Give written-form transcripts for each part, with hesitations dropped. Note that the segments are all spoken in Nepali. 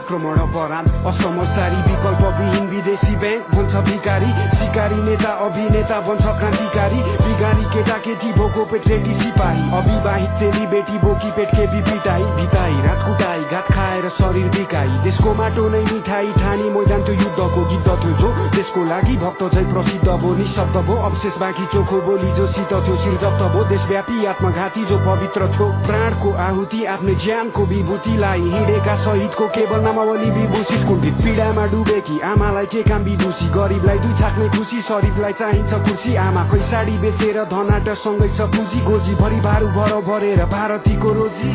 आक्रमण अपराध असमझदारी विकल्पविहीन विदेशी ब्याङ्क भन्छ भिकारी सिकारी नेता अभिनेता बन्छ क्रान्तिकारी बिगारी केटाकेटी भोको पेट रेटी सिपाही अविवाहित चेली बेटी बोकी पेट केपी पिटाई भिताई रात कुटाई घात खाएर शरीर बिकाई देशको माटो नै मिठाई ठानी मैदान त्यो युद्धको गीत थियो जो देशको लागि भक्त चाहिँ प्रसिद्ध भो निशब्द भो अवशेष बाँकी चोखो बोली जो शीत थियो शिर जप्त भो देशव्यापी आत्मघाती जो पवित्र थियो प्राणको आहुति आफ्नो ज्यानको विभूतिलाई हिँडेका शहीदको केवल नामावली विभूषित कुण्ठित पीडामा डुबेकी आमालाई के काम विदुषी गरिबलाई दुई छाक्ने खुसी शरीफलाई चाहिन्छ कुर्सी आमा खै साडी बेचेर धनाट सँगै छ पुँजी गोजी भरि भारू भर भरेर भारतीको रोजी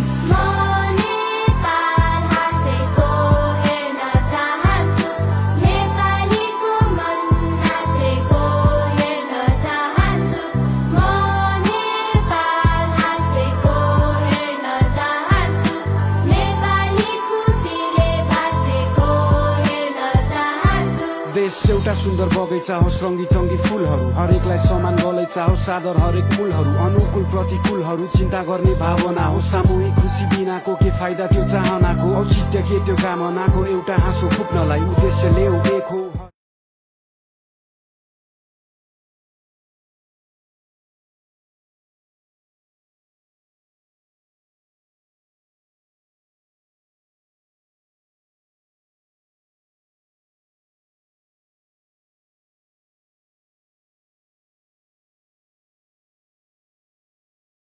देश एउटा सुन्दर बगैँचा होस् रङ्गी चङ्गी फुलहरू हरेकलाई समान गलैँचा होस् सादर हरेक मूलहरू अनुकूल प्रतिकूलहरू चिन्ता गर्ने भावना हो सामूहिक खुसी बिनाको के फाइदा त्यो चाहनाको औचित्य के त्यो कामनाको एउटा हाँसो फुक्नलाई उद्देश्य लेउ एक हो।